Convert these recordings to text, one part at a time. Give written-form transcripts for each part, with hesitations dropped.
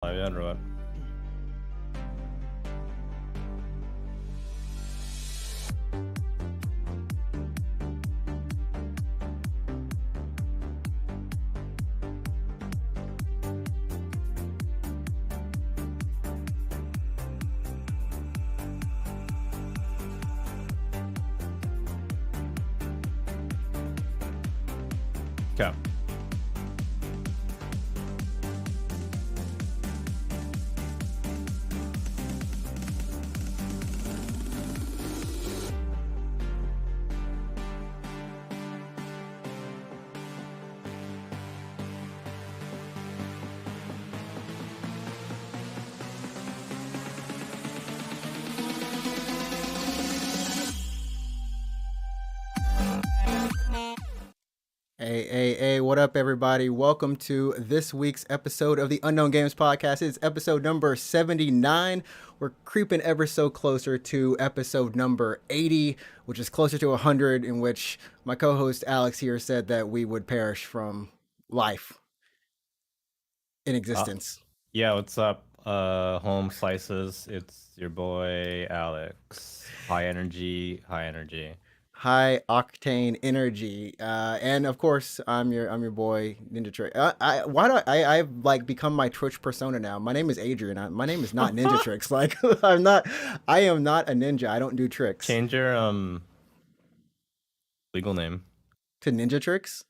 Everyone. Okay. Hey, what up, everybody? Welcome to this week's episode of the Unknown Games Podcast. It's episode number 79. We're creeping ever so closer to episode number 80, which is closer to 100, in which my co host Alex here said that we would perish from life in Uh, existence. yeah, what's up? Home slices. It's your boy Alex. High energy, high energy. High octane energy, and of course, I'm your boy Ninja Trick. Why do I've like become my Twitch persona now? My name is Adrian. My name is not Ninja Tricks. Like I am not a ninja. I don't do tricks. Change your legal name. To Ninja Tricks,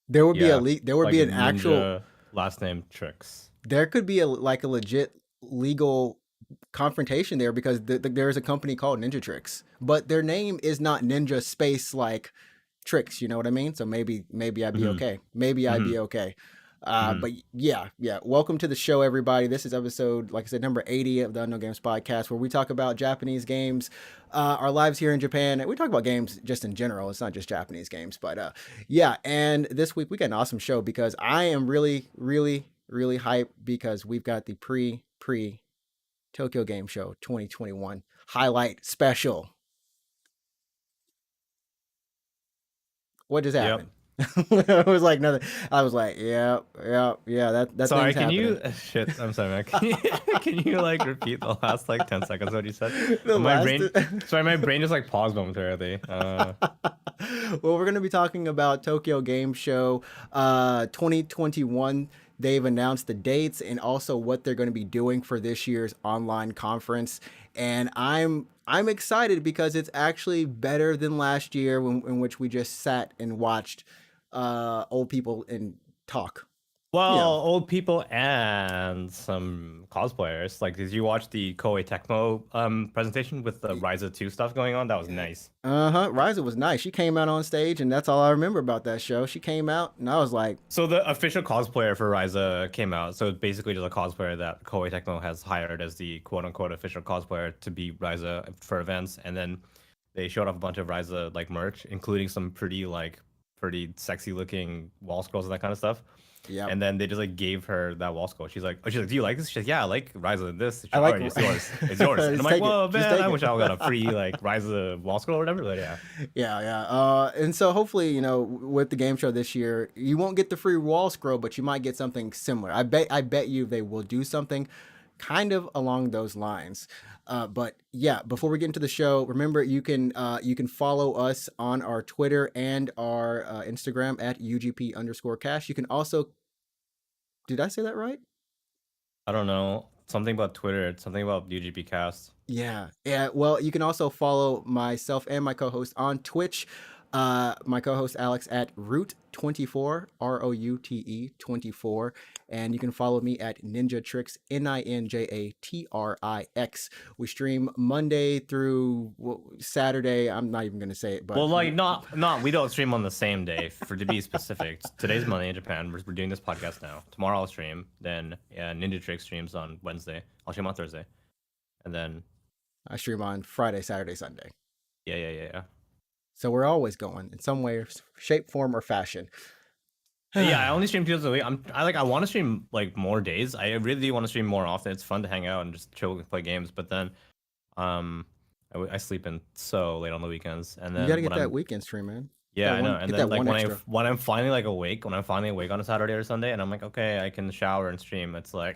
there would be Yeah, there would like be an actual, ninja last name Tricks. there could be a like a legit legal confrontation there because there is a company called Ninja Tricks, but their name is not Ninja Space like Tricks. You know what I mean? So maybe I'd be Mm-hmm. okay. Maybe I'd Mm-hmm. be okay. Mm-hmm. But yeah. Welcome to the show, everybody. This is episode, like I said, number 80 of the Unknown Games Podcast, where we talk about Japanese games, our lives here in Japan. We talk about games just in general. It's not just Japanese games, but yeah. And this week we got an awesome show because I am really hyped because we've got the pre Tokyo Game Show 2021 highlight special. What just Yep. happened? It was like nothing. I was like, yeah. That Sorry, thing's can happening. you shit, I'm sorry, man. Can you like repeat the last like 10 seconds of what you said? The My last. brain sorry, my brain just like paused momentarily. Well, we're going to be talking about Tokyo Game Show 2021. They've announced the dates and also what they're going to be doing for this year's online conference, and I'm excited because it's actually better than last year in which we just sat and watched old people and talk. You Well, know, old people and some cosplayers. Like, did you watch the Koei Tecmo presentation with the Ryza 2 stuff going on? That was nice. Riza was nice. She came out on stage, and that's all I remember about that show. She came out, and I was like, So the official cosplayer for Ryza came out. So it's basically just a cosplayer that Koei Tecmo has hired as the quote unquote official cosplayer to be Ryza for events. And then they showed off a bunch of Ryza like merch, including some pretty sexy looking wall scrolls and that kind of stuff. "Yep, And then they just like gave her that wall scroll. She's like, do you like this? She's like, yeah, I like Ryza and this. She's I like, all like." right, it's yours. It's yours. And I'm Just like, take it. whoa, Just man, take I it. wish I got a free like Ryza wall scroll or whatever. But yeah. Yeah. And so hopefully, with the game show this year, you won't get the free wall scroll, but you might get something similar. I bet you they will do something kind of along those lines. But yeah, before we get into the show, remember you can follow us on our Twitter and our Instagram at UGP_cash. You can also, did I say that right? I don't know. Something about Twitter, something about UGP cast. Yeah. Well, you can also follow myself and my co-host on Twitch. My co-host Alex at Route24, ROUTE 24, and you can follow me at Ninja Tricks, NINJATRIX. We stream Monday through Saturday. I'm not even gonna say it, but Well, like not we don't stream on the same day. For to be specific, today's Monday in Japan. We're doing this podcast now. Tomorrow I'll stream. Then Ninja Trick streams on Wednesday. I'll stream on Thursday, and then I stream on Friday, Saturday, Sunday. yeah. So we're always going in some way, shape, form, or fashion. Yeah, I only stream 2 days a week. I want to stream like more days. I really do want to stream more often. It's fun to hang out and just chill and play games. But then, um, I sleep in so late on the weekends, and You then gotta get when that I'm weekend stream, man. Yeah, I know. And Get then that like one extra. when I'm finally like awake, when I'm finally awake on a Saturday or Sunday, and I'm like, okay, I can shower and stream. It's like,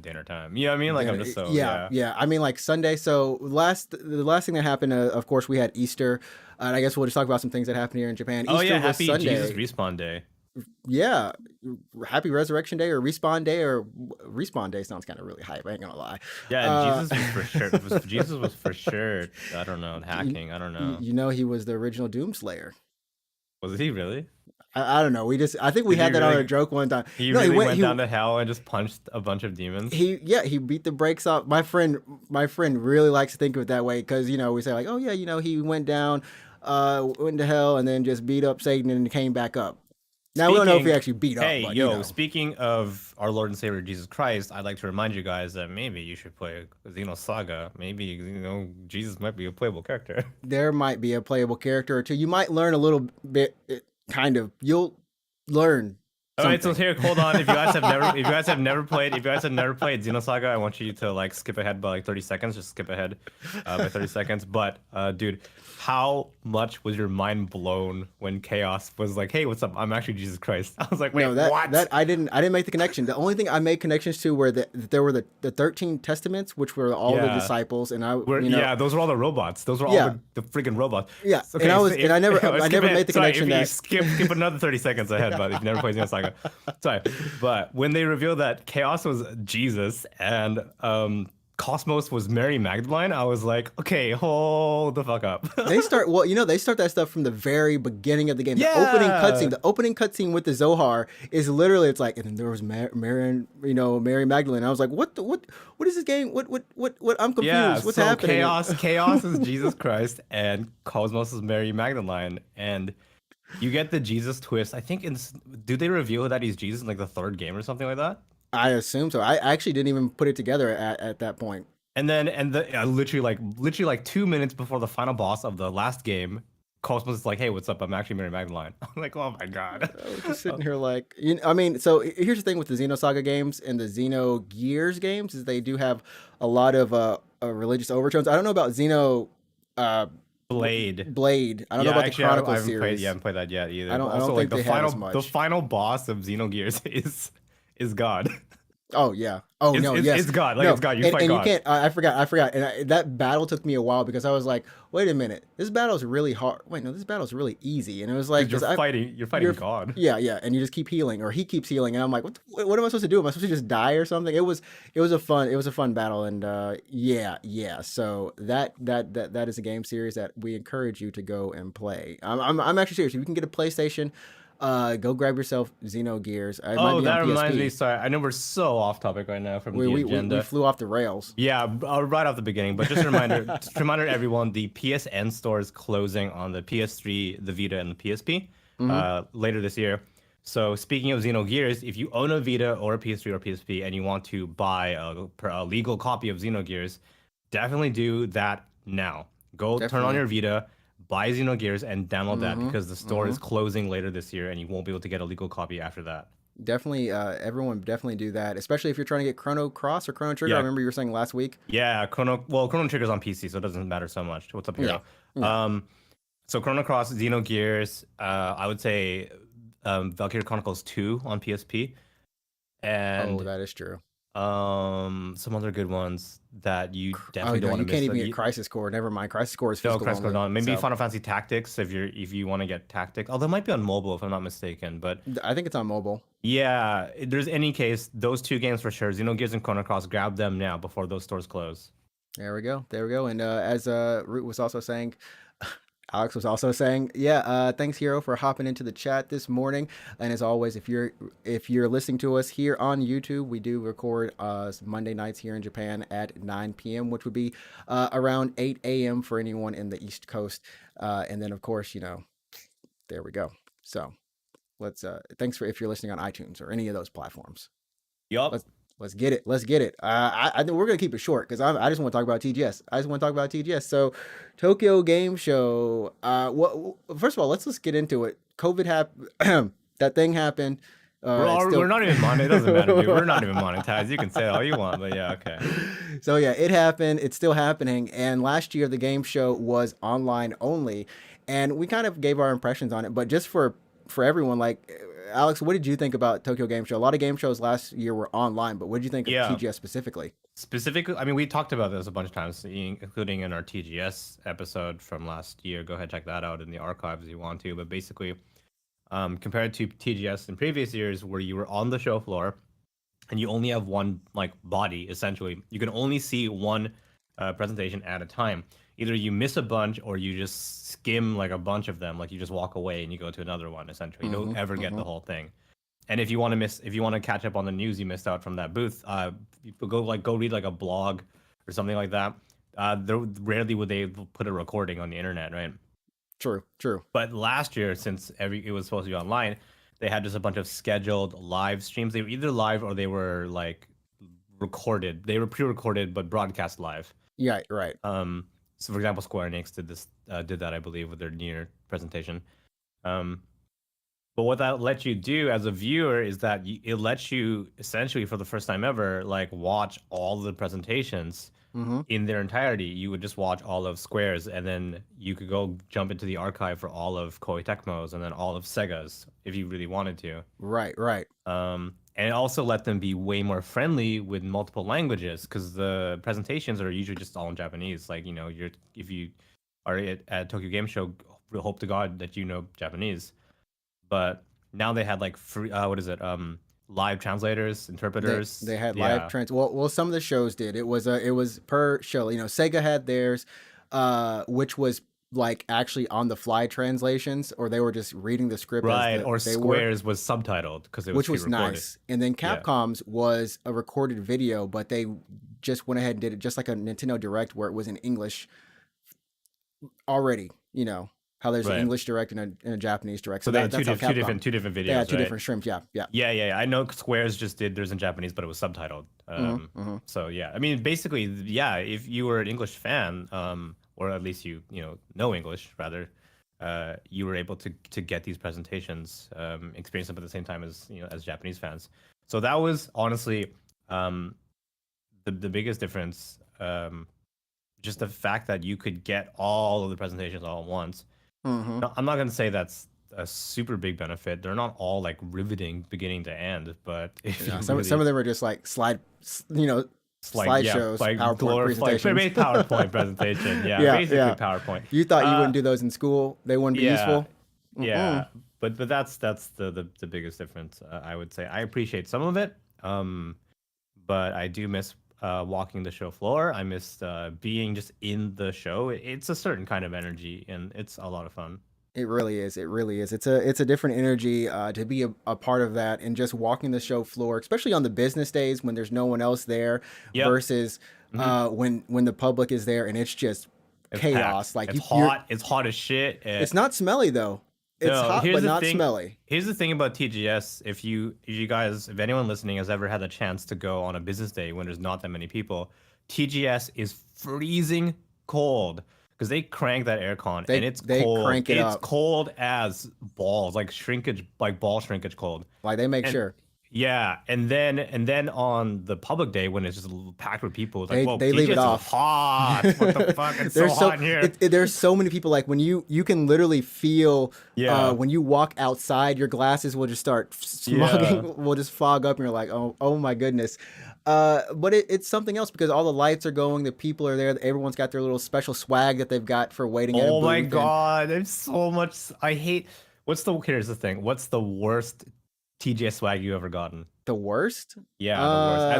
dinner time. You know what I mean? Like I'm just so Yeah, yeah. yeah. I mean, like Sunday. So the last thing that happened, of course, we had Easter. And I guess we'll just talk about some things that happened here in Japan. Oh Easter yeah, was happy Jesus Sunday. respawn day. Yeah, Happy Resurrection Day or Respawn Day or Respawn Day sounds kind of really hype. I ain't gonna lie. Yeah, Uh, Jesus was for sure. Jesus was for sure. I don't know, you, hacking. I don't know. you know, he was the original Doomslayer. Was he really? I don't know. I think we Did he had that on a really? joke one time. He No, really went down to hell and just punched a bunch of demons. he beat the brakes off. My friend really likes to think of it that way because we say like, oh yeah, he went down, went to hell and then just beat up Satan and came back up. Now we don't know if he Speaking, actually beat up, hey, but yo, speaking of our Lord and Savior Jesus Christ, I'd like to remind you guys that maybe you should play Xenosaga. Maybe, Jesus might be a playable character. there might be a playable character or two. You might learn a little bit, kind of. You'll learn All right, so something. here, hold on. If you guys have never played Xenosaga, I want you to like skip ahead by like 30 seconds. Just skip ahead by 30 seconds. But dude, how much was your mind blown when Chaos was like, "Hey, what's up? I'm actually Jesus Christ." I was like, "Wait, No, what?" that I didn't make the connection. The only thing I made connections to were that there were the 13 testaments, which were all the Yeah. disciples, and Yeah, those were all the robots. Those were all Yeah. the freaking robots. Yeah, Okay, and I was so and I never skip I never ahead. made the Sorry, connection if you that skip another 30 seconds ahead, but if you never played Xenosaga. Sorry. But when they revealed that Chaos was Jesus and Cosmos was Mary Magdalene, I was like, okay, hold the fuck up. they start that stuff from the very beginning of the game. Yeah. The opening cutscene with the Zohar is literally it's like, and then there was Mary Magdalene. I was like, what is this game? What I'm confused. Yeah, What's so happening? Chaos is Jesus Christ and Cosmos is Mary Magdalene, and you get the Jesus twist. I think do they reveal that he's Jesus in like the third game or something like that? I assume so. I actually didn't even put it together at that point. And then literally like 2 minutes before the final boss of the last game, Cosmos is like, "Hey, what's up? I'm actually Mary Magdalene." I'm like, "Oh my god." I was just sitting here like, I mean, so here's the thing with the Xenosaga games and the Xenogears games is they do have a lot of religious overtones. I don't know about uh, Blade. I don't know about the Chronicle I haven't series. haven't played that yet either. I But don't also, think like they have as much. the final boss of Xenogears is God. Oh yeah. Oh no. Yes. It's God. Like No. it's God. You and, fight and God. you can't. I forgot. And that battle took me a while because I was like, wait a minute, this battle's really hard. Wait, no, this battle's really easy. And it was like, You're fighting God. Yeah, yeah. And you just keep healing, or he keeps healing, and I'm like, what am I supposed to do? Am I supposed to just die or something? It was a fun battle, and yeah. So that is a game series that we encourage you to go and play. I'm actually serious. If you can get a PlayStation. Go grab yourself Xenogears. It might be That on reminds PSP. me. Sorry, I know we're so off topic right now from the agenda. We flew off the rails. Yeah, right off the beginning. But just a reminder, to everyone, the PSN store is closing on the PS3, the Vita, and the PSP later this year. So speaking of Xenogears, if you own a Vita or a PS3 or PSP and you want to buy a legal copy of Xenogears, definitely do that now. Go turn on your Vita, buy Xenogears, and download that because the store is closing later this year and you won't be able to get a legal copy after that. Definitely, everyone definitely do that, especially if you're trying to get Chrono Cross or Chrono Trigger. Yeah. I remember you were saying last week. Yeah, Chrono Trigger's on PC, so it doesn't matter so much. What's up, Hero? Yeah. So Chrono Cross, Xenogears, I would say Valkyria Chronicles 2 on PSP. And that is true. some other good ones that you definitely don't want to you miss. can't even get Crisis Core. Never mind. Crisis Core is physical. No, Crisis Core only, on. Maybe so. Final Fantasy Tactics if you want to get Tactics. Although it might be on mobile if I'm not mistaken. But I think it's on mobile. yeah, if there's any case, those two games for sure. Xenogears and Chrono Cross, grab them now before those stores close. There we go. And as Root was also saying, Alex was also saying, thanks Hero for hopping into the chat this morning. And as always, if you're listening to us here on YouTube, we do record Monday nights here in Japan at 9 p.m., which would be around 8 a.m. for anyone in the East Coast. And then of course, there we go. So let's thanks for if you're listening on iTunes or any of those platforms. Yup. Let's get it. I think we're gonna keep it short because I just want to talk about TGS. So, Tokyo Game Show. First of all, let's just get into it. COVID happened. That thing happened. We're not even monetized. It doesn't matter, dude. We're not even monetized. You can say all you want, but yeah, okay. So yeah, it happened. It's still happening. And last year the game show was online only. and we kind of gave our impressions on it. But just for everyone, like Alex, what did you think about Tokyo Game Show? A lot of game shows last year were online, but what did you think of Yeah. TGS specifically? Specifically, I mean, we talked about this a bunch of times, including in our TGS episode from last year. Go ahead, check that out in the archives if you want to. But basically, compared to TGS in previous years, where you were on the show floor and you only have one like body, essentially, you can only see one presentation at a time. Either you miss a bunch or you just skim like a bunch of them, like you just walk away and you go to another one. Essentially, you don't ever get the whole thing. And if you want to catch up on the news you missed out from that booth, go read like a blog or something like that. Rarely would they put a recording on the internet, right? True. But last year, since it was supposed to be online, they had just a bunch of scheduled live streams. They were either live or they were like recorded. They were pre-recorded but broadcast live. Yeah, right. So for example, Square Enix did that, I believe, with their Nier presentation. But what that lets you do as a viewer is that it lets you essentially, for the first time ever, like watch all the presentations in their entirety. You would just watch all of Square's, and then you could go jump into the archive for all of Koei Tecmo's, and then all of Sega's if you really wanted to. Right. And it also let them be way more friendly with multiple languages, because the presentations are usually just all in Japanese. Like, you know, if you are at Tokyo Game Show, hope to God that you know Japanese. But now they had like free, live translators, interpreters. They had live trans. Well, some of the shows did. It was per show. You know, Sega had theirs, which was like actually on the fly translations, or they were just reading the script. Right, or Square's was subtitled because it was which was nice. And then Capcom's was a recorded video, but they just went ahead and did it just like a Nintendo Direct where it was in English already. You know how there's an English Direct and a Japanese Direct. So they had two different videos. Yeah, two different streams. Yeah. I know Square's just did theirs in Japanese, but it was subtitled. So yeah, I mean, basically, yeah, if you were an English fan, or at least you know English rather, you were able to get these presentations, experience them at the same time as Japanese fans. So that was honestly the biggest difference. Just the fact that you could get all of the presentations all at once. No, I'm not going to say that's a super big benefit. They're not all like riveting beginning to end, but some of them are just like slideshows, like PowerPoint presentations. PowerPoint presentation. Basically PowerPoint. You thought you wouldn't do those in school? They wouldn't be useful? Yeah, but that's the biggest difference, I would say. I appreciate some of it, but I do miss walking the show floor. I missed being just in the show. It's a certain kind of energy, and it's a lot of fun. It really is. It's a different energy to be a part of that, and just walking the show floor, especially on the business days when there's no one else there, versus when the public is there and it's just chaos. Packed. Like it's hot as shit. It's not smelly though. It's hot, but not smelly. Here's the thing about TGS. If anyone listening has ever had a chance to go on a business day when there's not that many people, TGS is freezing cold because they crank that aircon and it's cold. Crank it up. It's cold as balls, like ball shrinkage cold. Like they make sure. Yeah, and then on the public day when it's just packed with people, it's like, whoa, they leave it off. Hot. What the fuck? It's so hot in here. There's so many people. Like when you can literally feel when you walk outside, your glasses will just start smogging, will just fog up, and you're like, oh my goodness. But it's something else because all the lights are going, the people are there, everyone's got their little special swag that they've got for waiting. Oh my god, there's so much. I hate. Here's the thing. What's the worst TGS swag you ever gotten? The worst? Yeah, the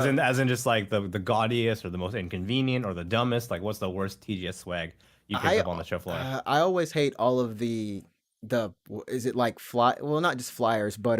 worst. As in just like the gaudiest or the most inconvenient or the dumbest. Like, what's the worst TGS swag you picked up on the show floor? I always hate all of the is it like not just flyers, but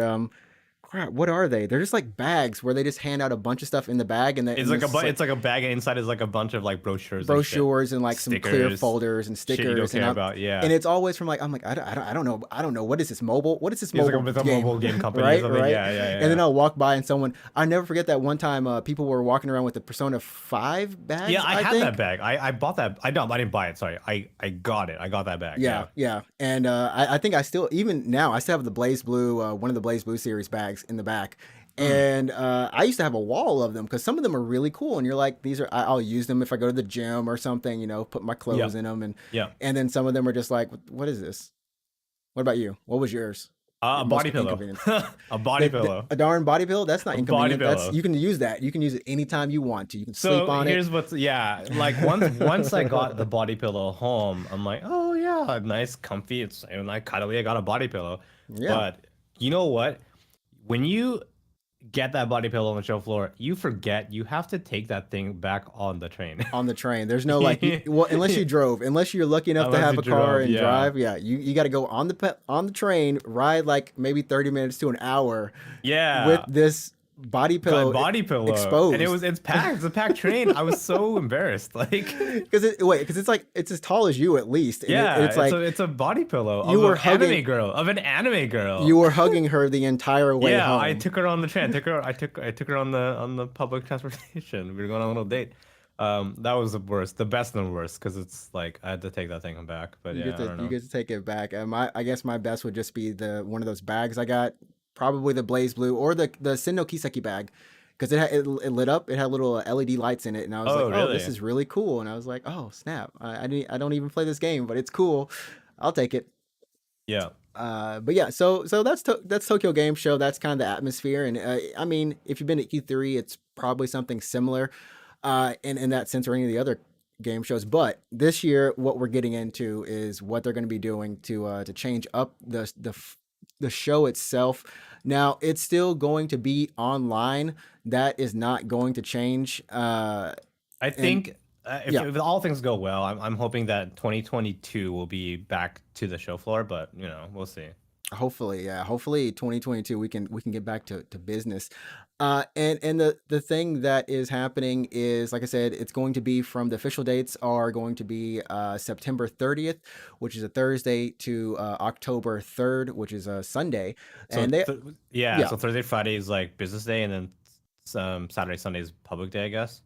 crap, what are they? They're just like bags where they just hand out a bunch of stuff in the bag, and it's like a bag, and inside is like a bunch of like brochures and like some clear folders and stickers. Shit you don't care about, and it's always from I'm like, I don't know, what is this mobile? What is this mobile it's like game? a mobile game company, right? Or something. Right. Yeah. And then I'll walk by and I never forget that one time people were walking around with the Persona 5 bag. Yeah, I had that bag. I bought that. I didn't buy it. Sorry, I got it. I got that bag. Yeah. And I think I still have the Blaze Blue, one of the Blaze Blue series bags in the back. Mm. And I used to have a wall of them because some of them are really cool, and you're like, these are I'll use them if I go to the gym or something, you know, put my Yeah. clothes in them, Yeah. and then some of them are just like, what is this? What about you? What was yours? A Your most body pillow. inconvenient? A body pillow. A darn body pill? That's not A body inconvenient. That's pillow. you can use that. You can use it anytime you want to. You can sleep So on it. here's what's yeah, like once I got the body pillow home, I'm like, oh yeah, nice, comfy. It's like cuddly. I got a body pillow, Yeah, but you know what? When you get that body pillow on the show floor, you forget you have to take that thing back on the train. on the train. There's no like, well, unless you drove, unless you're lucky enough to Unless have you a car drove, and yeah, drive. Yeah, you got to go on on the train, ride like maybe 30 minutes to an hour with yeah. this body pillow Body pillow, and exposed. it's packed. It's a packed train. I was so embarrassed. Like, Because it's like it's as tall as you at least, and yeah, it's like it's a body pillow you of were an hugging anime girl. you were hugging her the entire way Yeah, I home. took her on the train. I took her on the public transportation. We were going on a little date. That was the worst, the best and the worst, because it's like I had to take that thing back. But yeah, I don't You know. get to take it back. And I guess my best would just be the one of those bags I got, probably the Blaze Blue or the Sendo Kiseki bag, because it lit up. It had little LED lights in it, and I was like, Oh, oh, this really? is really cool. And I was like, oh snap, I don't even play this game, but it's cool. I'll take it. Yeah. But yeah, so that's Tokyo Game Show. That's kind of the atmosphere, and I mean, if you've been to E3, it's probably something similar, in that sense, or any of the other game shows. But this year, what we're getting into is what they're going to be doing to change up the show itself. Now, it's still going to be online. That is not going to change. I And think yeah, if all things go well, I'm hoping that 2022 will be back to the show floor, but you know, we'll see. hopefully, yeah, hopefully 2022 we can get back to business. And the thing that is happening is, like I said, it's going to be from the official dates are going to be September 30th, which is a Thursday, to October 3rd, which is a Sunday. So And they yeah, yeah, so Thursday, Friday is like business day, and then some Saturday, Sunday is public day, I guess.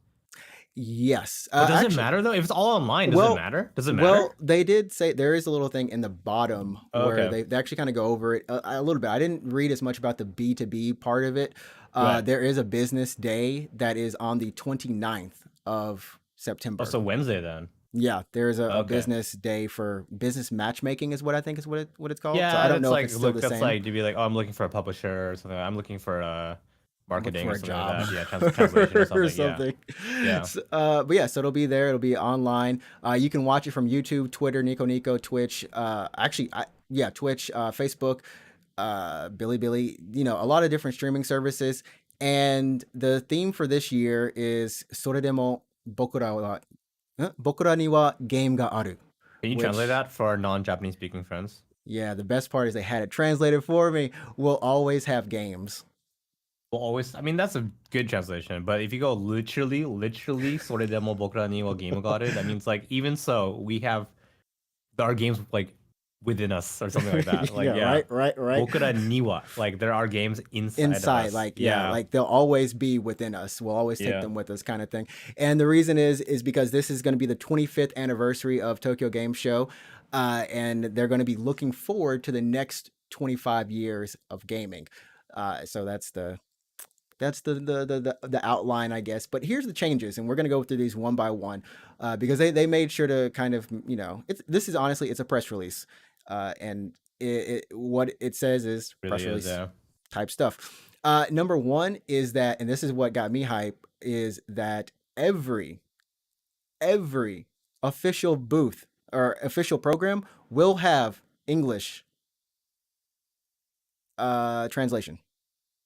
yes, But does it actually. matter though? If it's all online, does it Well, matter? Does it matter? they did say there is a little thing in the bottom Oh, where okay. they actually kind of go over it a little bit. I didn't read as much about the B2B part of it. Right. There is a business day that is on the 29th of Oh, September. so Wednesday then. Yeah, there's a Okay. business day for business matchmaking is what I think is what it's called. So I Yeah, don't that's know if like it's still the that's same. like to be like, oh, I'm looking for a publisher or something. I'm looking for Look marketing for or a something like job that. Yeah, translation or or something. Yeah. something. Yeah. But yeah, so it'll be there. It'll be online. You can watch it from YouTube, Twitter, Nico, Twitch. Yeah, Twitch, Facebook, Billy. You know, a lot of different streaming services. And the theme for this year is "Soredemo bokura ni wa game ga aru," Can you translate which, that for our non-Japanese speaking friends? yeah, the best part is they had it translated for me. We'll always have games. Well, always. I mean, that's a good translation. But if you go literally, それでも僕らにはゲームがある, that means like even so, we have our games like within us or something like that. Like Yeah, yeah, right. 僕らには like there are games inside of Inside, us. like, yeah, Yeah, like they'll always be within us. We'll always take yeah. them with us, kind of thing. And the reason is because this is going to be the 25th anniversary of Tokyo Game Show, and they're going to be looking forward to the next 25 years of gaming. So that's the outline, I guess. But here's the changes, and we're gonna go through these one by one, because they made sure to kind of, this is honestly, it's a press release, and what it says is press Really is. release Yeah. type stuff. Number one is that, and this is what got me hype, is that every official booth or official program will have English translation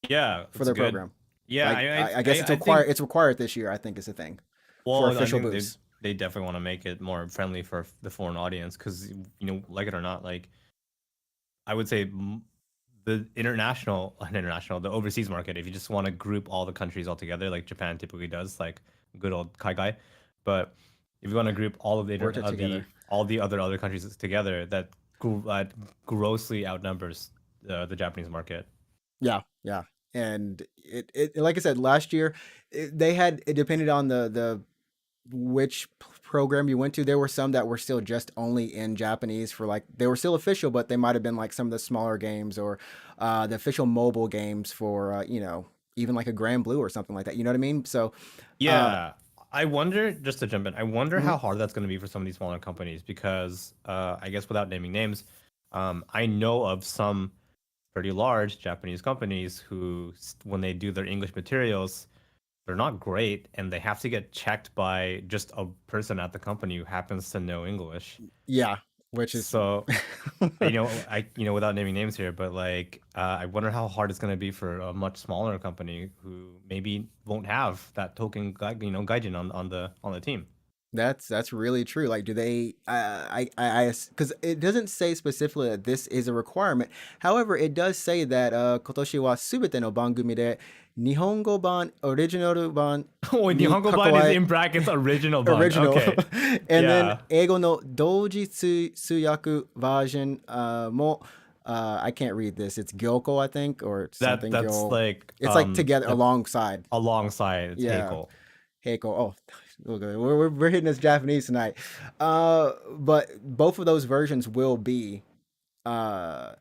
Yeah, for it's their good. program. Yeah, Like I guess I think. it's required this year. I think is a thing for Well, I official think booths. they definitely want to make it more friendly for the foreign audience because you know, like it or not, like I would say the the overseas market. If you just want to group all the countries all together, like Japan typically does, like good old Kaigai. But if you want to group all of Work it together. all the other countries together, that grossly outnumbers the Japanese market. Yeah. And it like I said last year, it depended on the which program you went to. There were some that were still just only in Japanese for, like, they were still official, but they might have been like some of the smaller games or the official mobile games for even like a Grand Blue or something like that. You know what I mean? So, uh, Yeah, I wonder, just to jump in, I wonder mhm, how hard that's going to be for some of these smaller companies because I guess without naming names, I know of some pretty large Japanese companies who, when they do their English materials, they're not great and they have to get checked by just a person at the company who happens to know English. yeah, which is So, without naming names here, but like, I wonder how hard it's going to be for a much smaller company who maybe won't have that token, gaijin on the team. that's really true. Like, do they? Because it doesn't say specifically that this is a requirement. However, it does say that 今年はすべての番組で日本語版、オリジナル版 Oh,に Nihongo 関 ban わ is り in brackets original ban. original, Okay. and then Yeah. 英語の同時通訳 version も I can't read this. It's Gyoko, I think, or something That's Gyo. like It's like together the alongside. alongside Yeah. Heiko. Heiko. Oh, okay. We're hitting this Japanese tonight. But both of those versions will be uh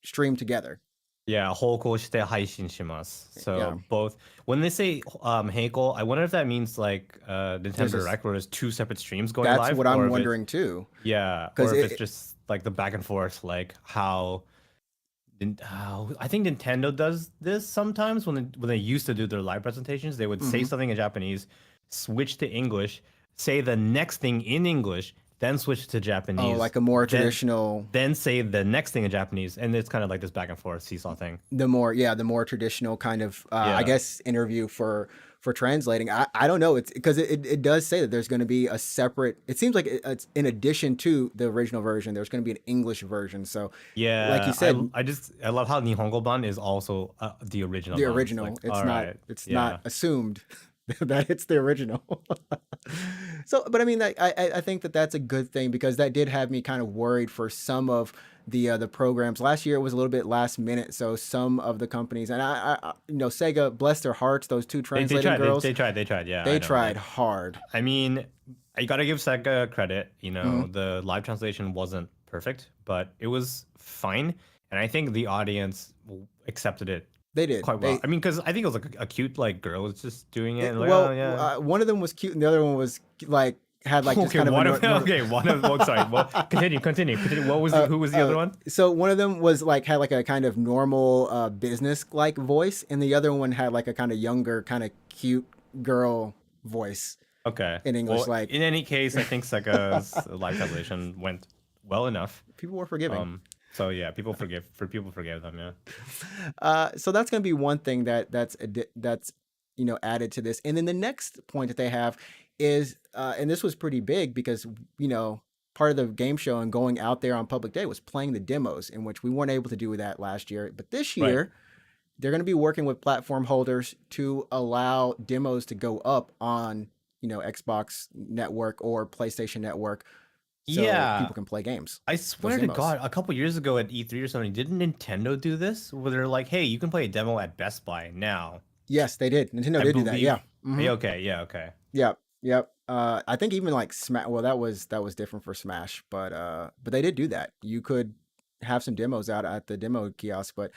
streamed together. Yeah, 放行して配信します. Yeah. So both when they say Heiko, I wonder if that means like Nintendo There's a Direct where there's two separate streams going That's live, what or I'm if it's wondering too. yeah, Because or if it's it just like the back and forth, like how I think Nintendo does this sometimes when they used to do their live presentations, they would say mhm. something in Japanese, switch to English, say the next thing in English, then switch to Oh, Japanese, like a more then traditional then say the next thing in Japanese, and it's kind of like this back and forth seesaw thing. the more traditional kind of I Yeah. guess interview for translating. I don't know. It's because it does say that there's going to be a separate. It seems like it's in addition to the original version. There's going to be an English version. So, like you Yeah, said, I love how Nihongo ban is also the original the ban. It's like, original. It's all not. right, It's not yeah. assumed that it's the original. So, but I mean, I think that that's a good thing because that did have me kind of worried for some of the programs. Last year it was a little bit last minute, so some of the companies and Sega, bless their hearts, those two They translating tried, they, girls, they tried, they tried. Yeah, they I know. tried Like, hard. I mean, I gotta give Sega credit. Hmm. The live translation wasn't perfect, but it was fine, and I think the audience accepted it They did. quite well. I mean, because I think it was like a cute like girl was just doing it, and like, oh yeah. One of them was cute and the other one was like had like just Okay, kind of a one of okay, one of well, sorry. Well, continue. What was who was the other one? so one of them was like had like a kind of normal business like voice and the other one had like a kind of younger kind of cute girl voice Okay. in English. Well, Like in any case, I think Sega's live translation went well enough. people were forgiving. So yeah, people forgive them. Yeah. So that's going to be one thing that's added to this. And then the next point that they have is, and this was pretty big because part of the game show and going out there on public day was playing the demos, in which we weren't able to do that last year. But this Right. year, they're going to be working with platform holders to allow demos to go up on Xbox Network or PlayStation Network, so Yeah. people can play games. I Those swear to demos. God, a couple years ago at E3 or something, didn't Nintendo do this? Where they're like, "Hey, you can play a demo at Best Buy now." Yes, they did. Nintendo I did do that. Yeah. believe. Hmm. Okay. Yeah. Okay. Yep, yep. I think even like Smash. Well, that was different for Smash, but they did do that. You could have some demos out at the demo kiosk. But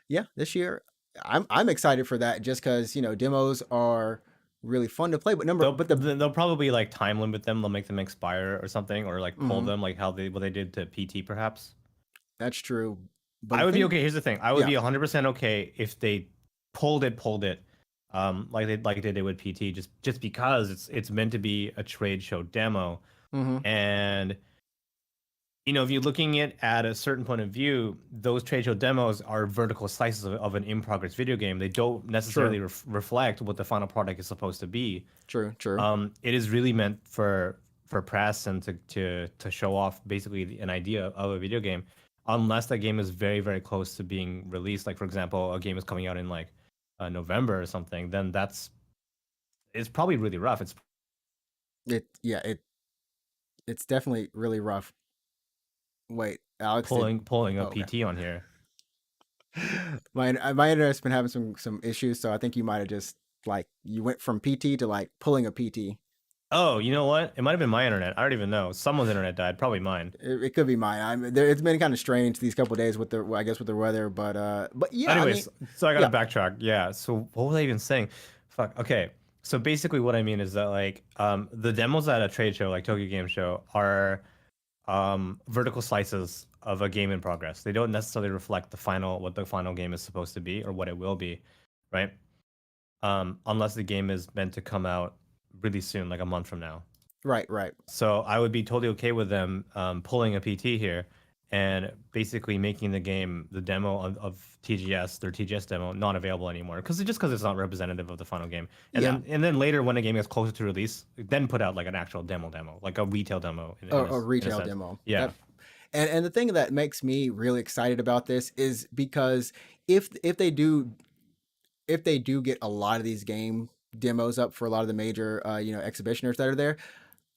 yeah, this year I'm excited for that just because demos are really fun to play. But They'll probably like time limit them. They'll make them expire or something, or like pull mhm, them, like what they did to PT, perhaps. that's true. But I the would be thing, okay. Here's the thing. I would yeah, be 100% okay if they pulled it, like they did with PT, just because it's meant to be a trade show demo, hmm, and if you're looking at a certain point of view, those trade show demos are vertical slices of an in progress video game. They don't true, necessarily reflect what the final product is supposed to be. true. It is really meant for press and to show off basically an idea of a video game, unless that game is very very close to being released. Like for example, a game is coming out in like November or something. Then it's probably really rough. It's It's definitely really rough. Wait, Alex did. pulling a Oh, okay. PT on here. My internet's been having some issues, so I think you might have just like you went from PT to like pulling a PT. Oh, you know what? It might have been my internet. I don't even know. Someone's internet died. Probably mine. It could be mine. It's been kind of strange these couple of days with the, I guess, with the weather, but yeah, I mean, Anyways, so I gotta yeah, backtrack. Yeah. So what was I even saying? Fuck. Okay. So basically, what I mean is that like the demos at a trade show like Tokyo Game Show are vertical slices of a game in progress. They don't necessarily reflect what the final game is supposed to be or what it will be, right? Unless the game is meant to come out really soon, like a month from now. right, right. So I would be totally okay with them pulling a PT here and basically making the game, the demo of TGS, their TGS demo, not available anymore because it's not representative of the final game. And Yeah, then later when the game gets closer to release, then put out like an actual demo, like a retail demo a in a retail sense. demo. Yeah. That and the thing that makes me really excited about this is because if they do get a lot of these game demos up for a lot of the major exhibitioners that are there,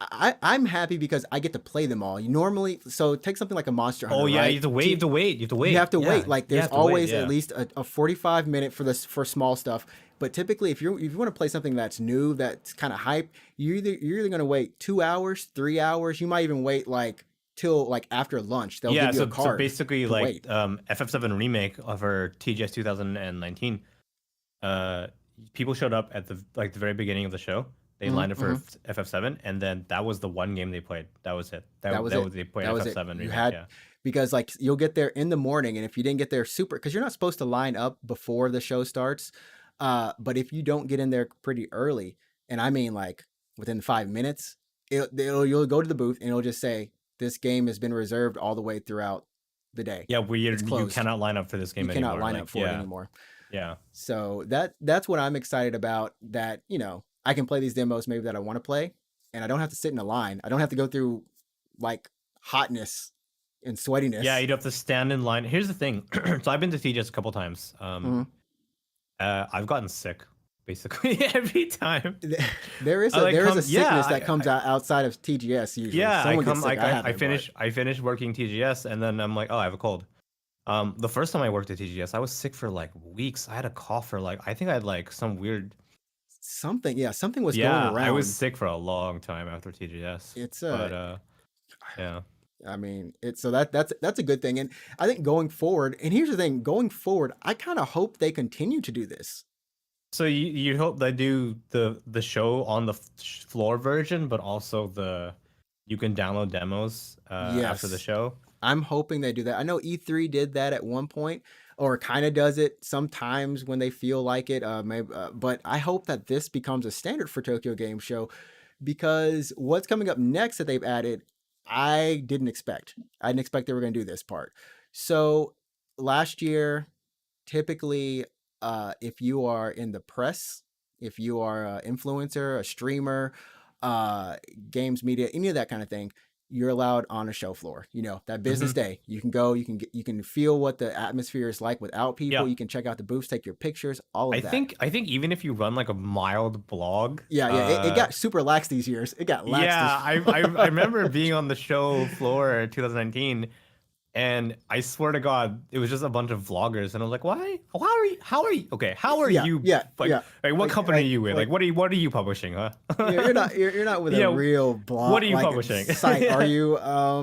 I'm happy because I get to play them all. You normally, so take something like a Monster Hunter, Oh yeah, right? you have to wait. You have to wait. You have to wait. You have to Yeah, wait. Like you there's have to wait. always at Yeah. least a 45 minute for this for small stuff. But typically, if you want to play something that's new, that's kind of hype, you're either going to wait 2 hours, 3 hours. You might even wait like till like after lunch. They'll Yeah, give you a so card basically to like wait. FF7 remake of her TGS 2019, uh people showed up at the very beginning of the show. They Hmm. lined up for FF7 and then that was the one game they played. That was it. That was it. They played That was it. FF7 You remake, had yeah. because like you'll get there in the morning, and if you didn't get there super, because you're not supposed to line up before the show starts, but if you don't get in there pretty early, and I mean like within 5 minutes, you'll go to the booth and it'll just say this game has been reserved all the way throughout the day. Yeah, It's you closed. cannot line up for this You game cannot anymore. line up Like, for it yeah. anymore. Yeah. So that's what I'm excited about. That I can play these demos maybe that I want to play, and I don't have to sit in a line. I don't have to go through like hotness and Yeah, sweatiness. you'd have to stand in line. Here's the thing. So I've been to TGS a couple times. Mhm. I've gotten sick basically every time. There is I like a come, yeah, sickness that comes out outside of TGS usually. yeah, I Someone gets come sick. like I haven't, but I finish working TGS and then I'm like, oh, I have a cold. The first time I worked at TGS, I was sick for like weeks. I had a cough for like I think I had like some weird. something was going Yeah, I was around. sick for a long time after TGS. It's But yeah. I mean, it's so that's a good thing. And I think going forward, and here's the thing, going forward, I kind of hope they continue to do this. So you hope they do the show on the floor version, but also you can download demos after the Yes. show. I'm hoping they do that. I know E3 did that at one point, or kind of does it sometimes when they feel like it. Maybe, but I hope that this becomes a standard for Tokyo Game Show, because what's coming up next that they've added, I didn't expect. I didn't expect they were going to do this part. So last year, typically, if you are in the press, if you are an influencer, a streamer, uh, games media, any of that kind of thing, you're allowed on a show floor. That business Hmm. day, you can go, you can feel what the atmosphere is like without people. Yeah. You can check out the booths, take your pictures, all of that. I think even if you run like a mild blog, Yeah, yeah. It got super lax these years. It got lax. yeah, I remember being on the show floor in 2019, and I swear to God, it was just a bunch of vloggers, and I was like, why? How are you? Okay, how are Yeah, you? yeah, Like, yeah. what company are you with? Like, Like what are you publishing, huh? you're not with a Yeah, real what blog are you like publishing? site, are you?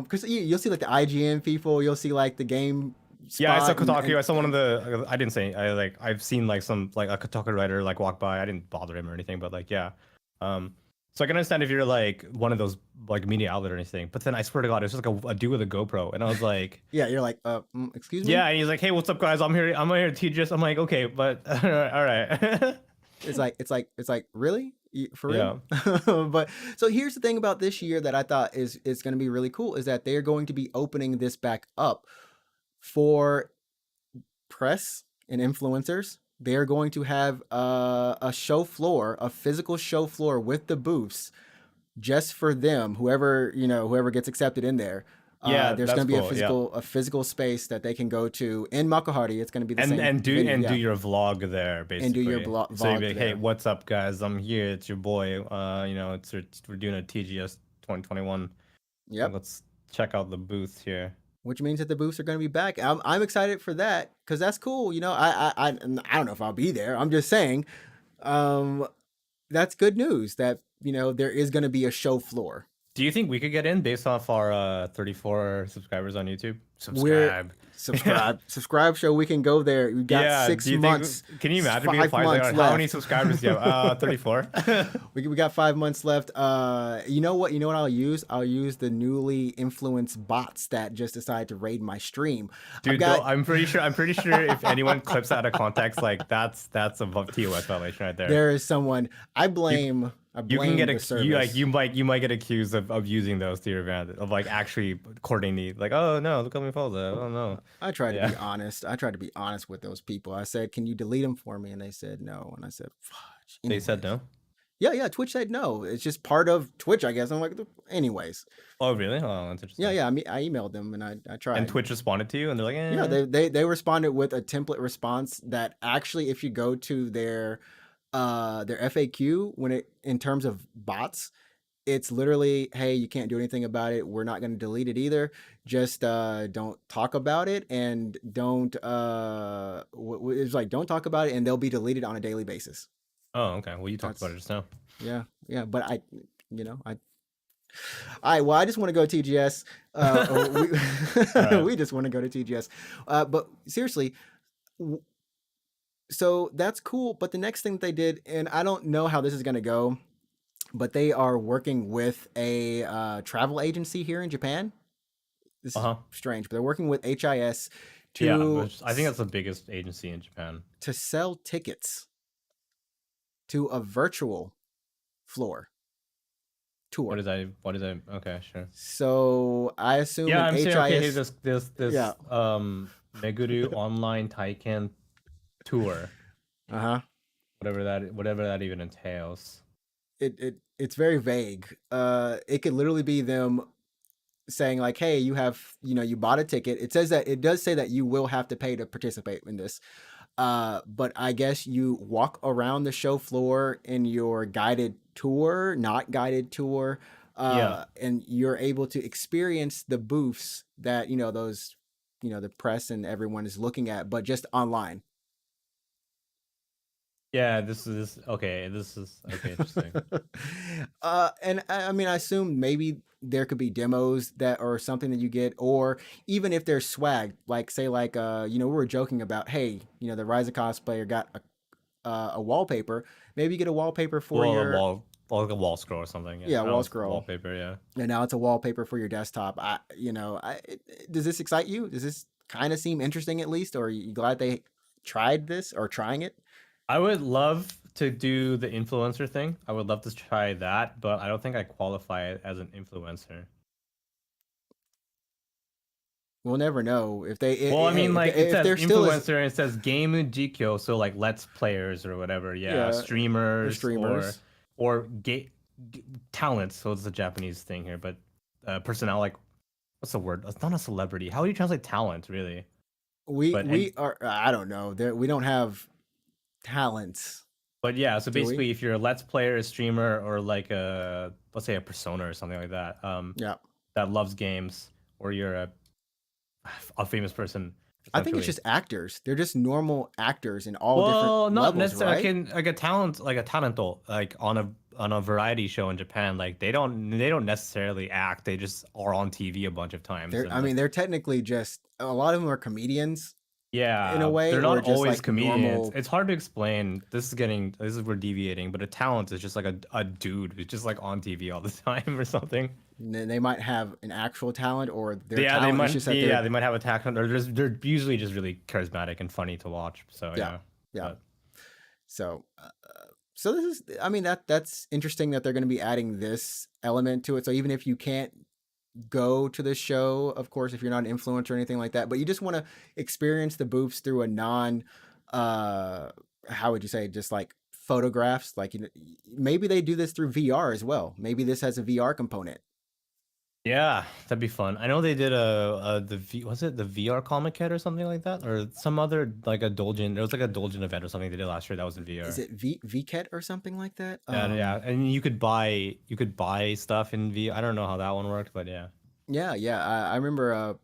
Because you'll see like the IGN people, you'll see like the game Yeah, I saw spot, Kotaku. I saw one of the. I didn't say. I've seen like some like a Kotaku writer like walk by. I didn't bother him or anything, but like yeah. So I can understand if you're like one of those like media outlet or anything. But then I swear to God, it was just like a dude with a GoPro, and I was like, yeah, you're like, excuse me. yeah, and he's like, hey, what's up, guys? I'm here. I'm here to teach us. I'm like, okay, but all right. It's like really. For Yeah. real. But so here's the thing about this year that I thought is going to be really cool is that they're going to be opening this back up for press and influencers. They're going to have a show floor, a physical show floor with the booths just for them. Whoever gets accepted in there. Yeah, There's that's going to be cool. Yeah. a physical space that they can go to in Makuhari. It's going to be the same And venue, do yeah, your vlog there basically. and do your So you'd vlog be like, hey, there. what's up, guys? I'm here. It's your boy. We're doing a TGS 2021. Yep. Let's check out the booth here. Which means that the booths are going to be back. I'm excited for that because that's cool. I don't know if I'll be there. I'm just saying, um, that's good news that there is going to be a show floor. Do you think we could get in based off our 34 subscribers on YouTube? We're Subscribe. subscribe show. We can go there. We got Yeah. six Do you months, think? Can you imagine being a 5 fire months like, how many left. subscribers do you have? 34. We got 5 months left. You know what? You know what I'll use? I'll use the newly influenced bots that just decided to raid my stream. I've Dude, got. I'm pretty sure. I'm pretty sure if anyone clips out of context, like that's a TOS violation right there. There is someone. I blame. I You can blame get the service. you might get accused of using those to your advantage, of like actually courting the like, oh no, look how many follows. Oh no. I tried to Yeah. be honest. I tried to be honest with those people. I said, "Can you delete them for me?" And they said no. And I said, "Fudge." They said Anyways. no. Yeah. Twitch said no. It's just part of Twitch, I guess. I'm like, anyways. Oh really? Oh, that's interesting. Yeah. I emailed them and I tried. And Twitch responded to you, and they're like, Yeah, eh. they responded with a template response that actually, if you go to their FAQ in terms of bots, it's literally, hey, you can't do anything about it. We're not going to delete it either. Just don't talk about it, and don't it's like, don't talk about it, and they'll be deleted on a daily basis. Oh, okay. Well, you talked about it just now. Yeah, but I all right, well, I just want to go to TGS. Right. We just want to go to TGS. But seriously, so that's cool. But the next thing that they did, and I don't know how this is going to go, but they are working with a travel agency here in Japan. This is strange, but they're working with HIS to I think that's the biggest agency in Japan. to sell tickets to a virtual floor tour. What is that? What is that? Okay, sure. So I assume I'm HIS. saying, okay, hey, this Meguru online Taiken tour. Whatever that even entails. It's very vague. It could literally be them saying like, hey, you bought a ticket. It does say that you will have to pay to participate in this. But I guess you walk around the show floor in your guided tour, not guided tour. And you're able to experience the booths that, those, the press and everyone is looking at, but just online. Yeah, this is okay. This is okay. Interesting. And I mean, I assume maybe there could be demos that or something that you get, or even if there's swag, like say like we were joking about, hey, the Ryza cosplayer got a wallpaper. Maybe you get a wallpaper for like a wall scroll or something. Yeah, wall scroll wallpaper. Yeah. And now it's a wallpaper for your desktop. Does this excite you? Does this kind of seem interesting at least, or are you glad they tried this or trying it? I would love to do the influencer thing. I would love to try that, but I don't think I qualify as an influencer. We'll never know if they. Well, I mean, like, if it says they're still influencer and it says game jikyo, so like let's players or whatever. Yeah, streamers, or talents. So it's a Japanese thing here, but personnel, like, what's the word? It's not a celebrity. How do you translate talent, really? We are. I don't know. We don't have talents. But yeah, so basically, if you're a let's player, a streamer, or like let's say a persona or something like that, that loves games, or you're a famous person. I think it's just actors. They're just normal actors in all different not levels, necessarily. right? Like a talento, like on a variety show in Japan, like they don't necessarily act. They just are on TV a bunch of times. They're technically just, a lot of them are comedians. Yeah, in a way, they're not always like comedians. It's hard to explain. We're deviating, but a talent is just like a dude who's just like on TV all the time or something. They might have an actual talent, or their they talent might. Is just They might have a talent, or they're usually just really charismatic and funny to watch. So yeah. But. So this is, I mean, that's interesting that they're going to be adding this element to it. So even if you can't go to the show, of course, if you're not an influencer or anything like that, but you just want to experience the booths through a non how would you say, just like photographs, like, maybe they do this through VR as well. Maybe this has a VR component. Yeah, that'd be fun. I know they did was it the VR Comic Con or something like that, or some other like a Doujin. There was like a Doujin event or something they did last year that was in VR. Is it VCAT or something like that? Yeah, and you could buy stuff in VR. I don't know how that one worked, but yeah. Yeah. I remember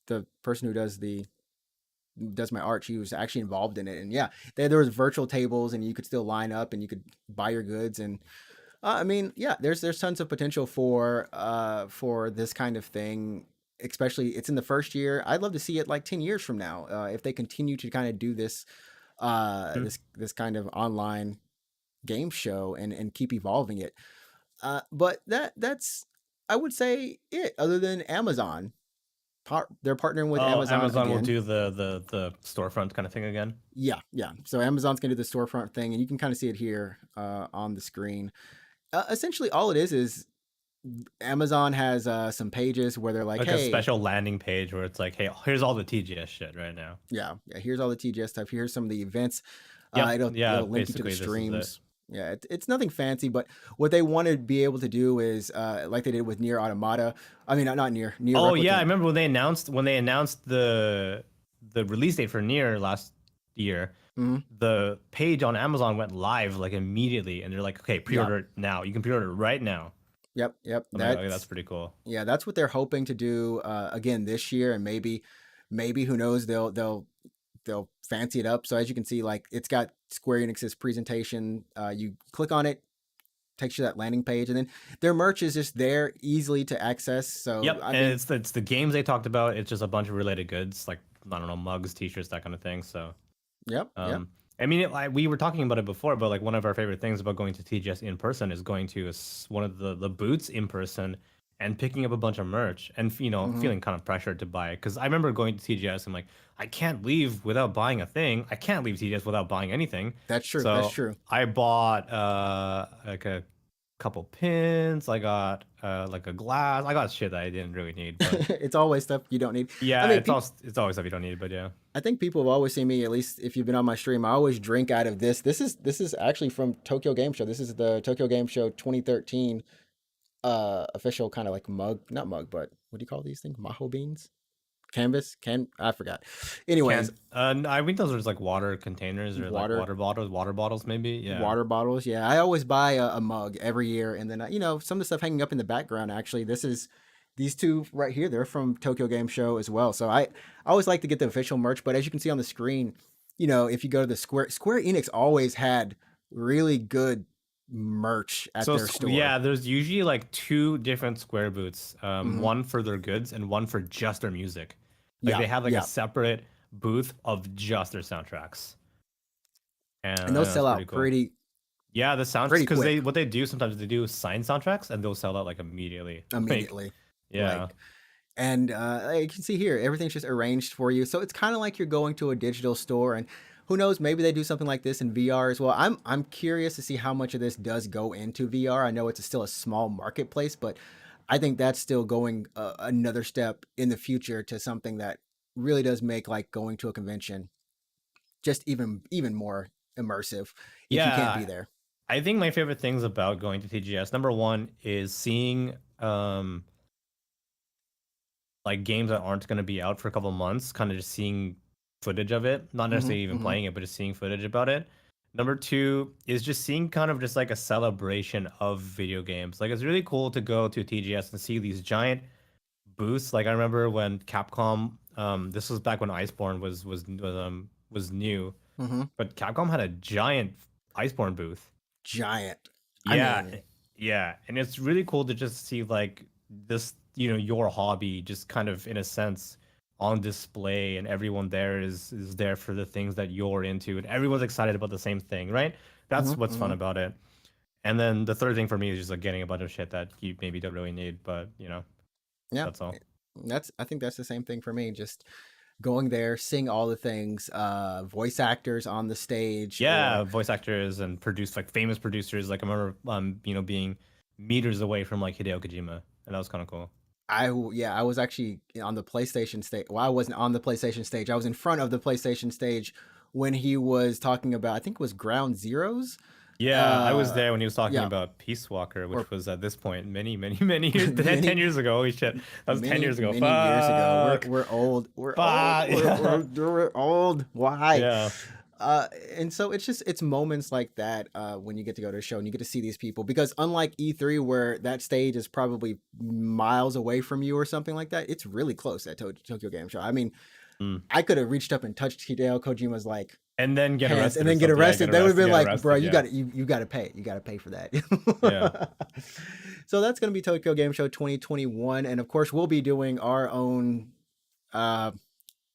the person who does the does my art, she was actually involved in it. And yeah, there was virtual tables, and you could still line up, and you could buy your goods. And I mean, yeah, there's tons of potential for this kind of thing. Especially, it's in the first year. I'd love to see it like 10 years from now, if they continue to kind of do this, Mhm. this kind of online game show, and keep evolving it. But that's, I would say, it. Other than Amazon, they're partnering with Oh, Amazon Amazon will again. do the storefront kind of thing again. Yeah, yeah. So Amazon's gonna do the storefront thing, and you can kind of see it here on the screen. Essentially, all it is Amazon has some pages where they're like, Like a hey, special landing page where it's like, hey, here's all the TGS shit right now. yeah, yeah, here's all the TGS stuff. Here's some of the events. Yep. Yeah. It'll link you to the Basically, this is it. streams. Yeah, it's nothing fancy, but what they want to be able to do is, like they did with Near Automata. I mean, not Near Oh yeah, I Replicant. remember when they announced the release date for Nier last year. Hmm. The page on Amazon went live like immediately, and they're like, okay, Yeah, pre-order it now. You can pre-order it right now. yep. I'm like, okay, that's pretty cool. Yeah, that's what they're hoping to do again this year, and maybe who knows, they'll fancy it up. So as you can see, like, it's got Square Enix's presentation. You click on it, takes you to that landing page, and then their merch is just there, easily to access. So Yep, I and mean, it's the games they talked about. It's just a bunch of related goods, like I don't know, mugs, t-shirts, that kind of thing. So, yep. I mean, we were talking about it before, but like one of our favorite things about going to TGS in person is going to one of the booths in person and picking up a bunch of merch and Hmm. feeling kind of pressured to buy it. Because I remember going to TGS and like I can't leave without buying a thing. I can't leave TGS without buying anything. That's true. That's So true. I bought like a couple pins. I got like a glass. I got shit that I didn't really need, but It's always stuff you don't need. I yeah, mean, it's always stuff you don't need. But yeah, I think people have always seen me, at least if you've been on my stream, I always drink out of this. This is actually from Tokyo Game Show. This is the Tokyo Game Show 2013 official kind of like mug, not mug, but what do you call these things? Maho beans? Canvas? I forgot. Anyways, can't. I think those are just like water containers or like water water bottles maybe. Yeah. water bottles. Yeah, I always buy a mug every year, and then some of the stuff hanging up in the background. Actually, these two right here. They're from Tokyo Game Show as well. So I always like to get the official merch. But as you can see on the screen, if you go to the Square Enix always had really good merch at So their store. yeah, there's usually like two different Square booths. Hmm. One for their goods and one for just their music. Like Yeah, they have like a yeah, separate booth of just their soundtracks, and and those that's sell pretty out cool. Yeah, the sound pretty because quick what they do sometimes they do signed soundtracks and they'll sell out like immediately. Like immediately. yeah. Like, and you can see here, everything's just arranged for you. So it's kind of like you're going to a digital store, and who knows, maybe they do something like this in VR as well. I'm curious to see how much of this does go into VR. I know it's still a small marketplace, but I think that's still going another step in the future to something that really does make like going to a convention just even more immersive if you can't be Yeah, there. I think my favorite things about going to TGS, number one, is seeing like games that aren't going to be out for a couple months, kind of just seeing footage of it, not Hmm. necessarily even Hmm. playing it, but just seeing footage about it. Number two is just seeing kind of just like a celebration of video games. Like it's really cool to go to TGS and see these giant booths. Like I remember when Capcom, this was back when Iceborne was new, Hmm. but Capcom had a giant Iceborne booth. Giant. I Yeah, mean, yeah, and it's really cool to just see like this, your hobby just kind of in a sense on display, and everyone there is there for the things that you're into, and everyone's excited about the same thing, right? hmm. That's what's fun Hmm. about it. And then the third thing for me is just like getting a bunch of shit that you maybe don't really need, but Yeah. that's all. I think that's the same thing for me. Just going there, seeing all the things, voice actors on the stage, or Yeah, voice actors and like famous producers. Like I remember, being meters away from like Hideo Kojima, and that was kind of cool. yeah, I was actually on the PlayStation stage. Well, I wasn't on the PlayStation stage. I was in front of the PlayStation stage when he was talking about, I think it was Ground Zeroes. Yeah, I was Uh, there when he was talking yeah, about Peace Walker, or which was at this point many, many, many years, 10, many 10 years ago. Holy shit. That was 10 years ago. many years ago. Fuck. We're old. We're old. Fuck. Yeah. We're old. Why? Yeah. And so it's moments like that when you get to go to a show and you get to see these people, because unlike E3 where that stage is probably miles away from you or something like that, it's really close at Tokyo Game Show. I mean, Mm. I could have reached up and touched Hideo Kojima's like And then get hands arrested and or then get something. Yeah, arrested. They would have been get like, bro, arrested. you Yeah. got you got to pay. You got to pay for that. Yeah. So that's going to be Tokyo Game Show 2021. And of course, we'll be doing our own uh,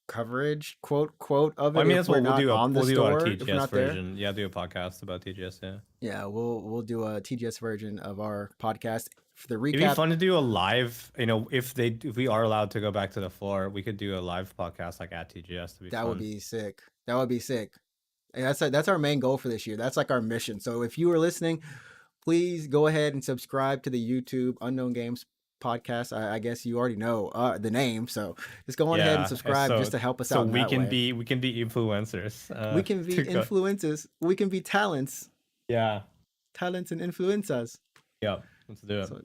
coverage, quote, of Well, I it mean, if that's we're what not on the we'll do our store, if we're TGS not there. version. Yeah, do a podcast about TGS. Yeah. Yeah, we'll do a TGS version of our podcast for the It'd be recap. fun to do a live. If we are allowed to go back to the floor, we could do a live podcast like at TGS. To be That fun. would be sick. That would be sick. And that's our main goal for this year. That's like our mission. So if you are listening, please go ahead and subscribe to the YouTube Unknown Games podcast. I guess you already know the name, so just go on ahead and subscribe just to help us out in that way. We can be influencers. We can be influencers. We can be talents. Yeah. Talents and influencers. Yeah. Let's do it. So,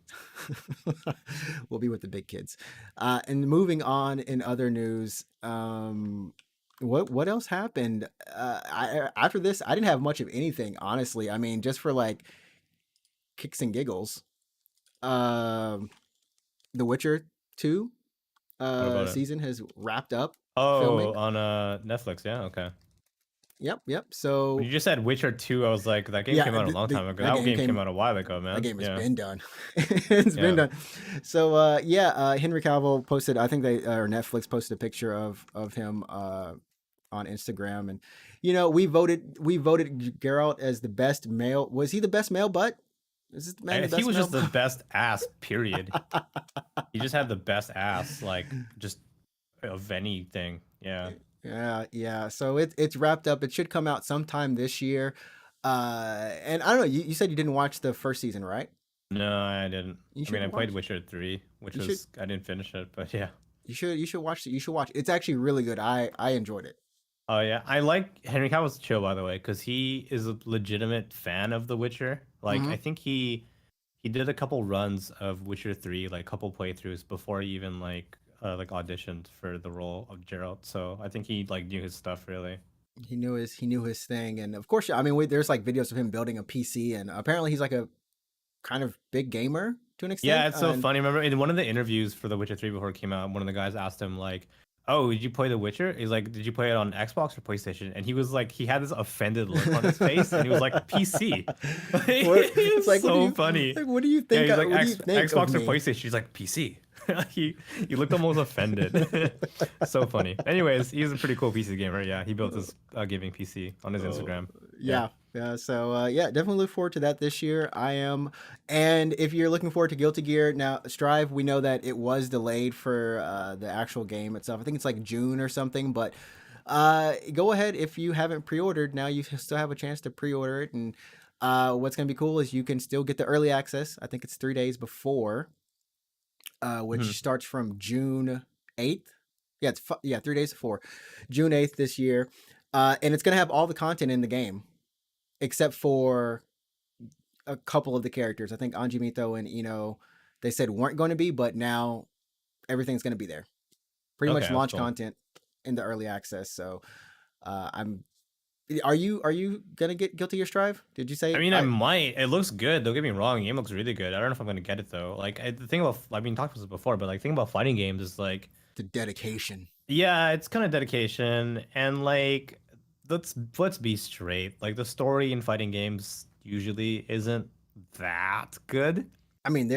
we'll be with the big kids. And moving on in other news, what else happened? After this, I didn't have much of anything, honestly. I mean, just for like kicks and giggles. The Witcher 2 season has wrapped up. Filming. On Netflix. Yeah. Okay. Yep. So when you just said Witcher 2, I was like, that game came out a long time ago. That game came out a while ago, man. That game has been done. It's been done. So Henry Cavill posted, I think Netflix posted a picture of him on Instagram, and we voted Geralt as the best male. Was he the best male butt? Is this man the best he was male just the best ass, period. He just had the best ass, like just of anything. Yeah. Yeah. So it's wrapped up. It should come out sometime this year. And I don't know. You said you didn't watch the first season, right? No, I didn't. I played Witcher 3, which I didn't finish it, but yeah. You should watch it. You should watch it. It's actually really good. I enjoyed it. Oh yeah, I like Henry Cavill's chill, by the way, because he is a legitimate fan of The Witcher. Like I think he did a couple runs of Witcher 3, like a couple playthroughs before he even like auditioned for the role of Geralt. So I think he like knew his stuff really. He knew his thing, and of course, I mean, there's like videos of him building a PC, and apparently he's like a kind of big gamer to an extent. Yeah, it's so funny. Remember in one of the interviews for The Witcher 3 before it came out, one of the guys asked him like, "Oh, did you play The Witcher?" He's like, "Did you play it on Xbox or PlayStation?" And he was like, he had this offended look on his face, and he was like, "PC." It's like so funny. Like, what do you think? Yeah, he's like, what do you think Xbox or PlayStation? He's like, "PC." he looked almost offended. So funny. Anyways, he's a pretty cool PC gamer. Yeah, he built his gaming PC on his Instagram. Yeah. So definitely look forward to that this year. I am. And if you're looking forward to Guilty Gear, now Strive, we know that it was delayed for the actual game itself. I think it's like June or something, but go ahead. If you haven't pre-ordered, now you still have a chance to pre-order it. And what's going to be cool is you can still get the early access. I think it's 3 days before, which starts from June 8th. Yeah, 3 days before June 8th this year. And it's going to have all the content in the game, except for a couple of the characters. I think Anji Mito and Ino, they said weren't going to be, but now everything's going to be there. Pretty much launch content in the early access. So Are you gonna get Guilty Gear Strive? Did you say? I mean, I might. It looks good. Don't get me wrong. The game looks really good. I don't know if I'm gonna get it though. Like the thing about, I've been talking about this before, but like the thing about fighting games is like the dedication. Yeah, it's kind of dedication, and like let's be straight. Like the story in fighting games usually isn't that good. I mean,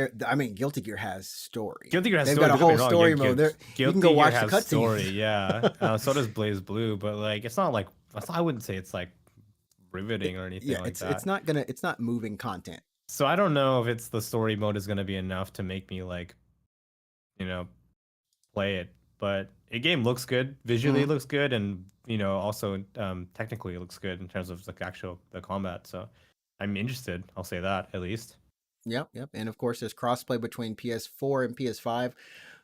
Guilty Gear has story. Guilty Gear has They've story. got a whole story mode. You can go watch the cutscenes. Story, yeah. So does Blaze Blue, but like it's not like, I wouldn't say it's like riveting or anything like that. It's not moving content. So I don't know if it's the story mode is gonna be enough to make me like, play it. But the game looks good. Visually, it looks good, and also technically, it looks good in terms of like the combat. So I'm interested. I'll say that at least. Yep. And of course, there's crossplay between PS4 and PS5.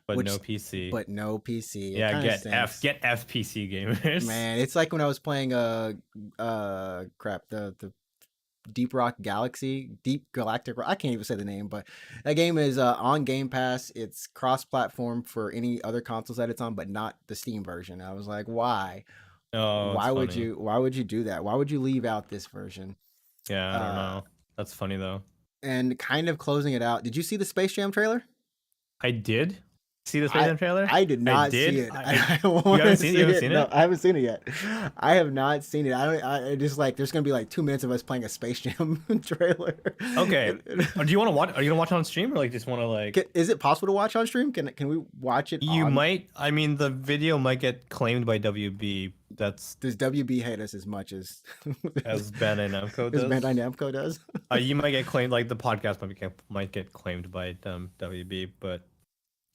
But no PC. Yeah, get FPC gamers. Man, it's like when I was playing the Deep Galactic Rock. I can't even say the name, but that game is on Game Pass. It's cross-platform for any other consoles that it's on, but not the Steam version. I was like, why? Oh, why would you do that? Why would you leave out this version? Yeah, I don't know. That's funny though. And kind of closing it out. Did you see the Space Jam trailer? I did. see the Space Jam trailer? I did I not see did. it. I, I you want haven't to seen it? see You haven't it. seen No, it? I haven't seen it yet. I have not seen it. I just like there's gonna be like 2 minutes of us playing a Space Jam trailer. Okay. Or do you want to watch? Are you gonna watch it on stream or like just want to like? Is it possible to watch on stream? Can we watch it You on? might. I mean, the video might get claimed by WB. That's Does WB hate us as much as as Bandai Namco as does. Bandai Namco does? You might get claimed. Like the podcast might get claimed by WB, but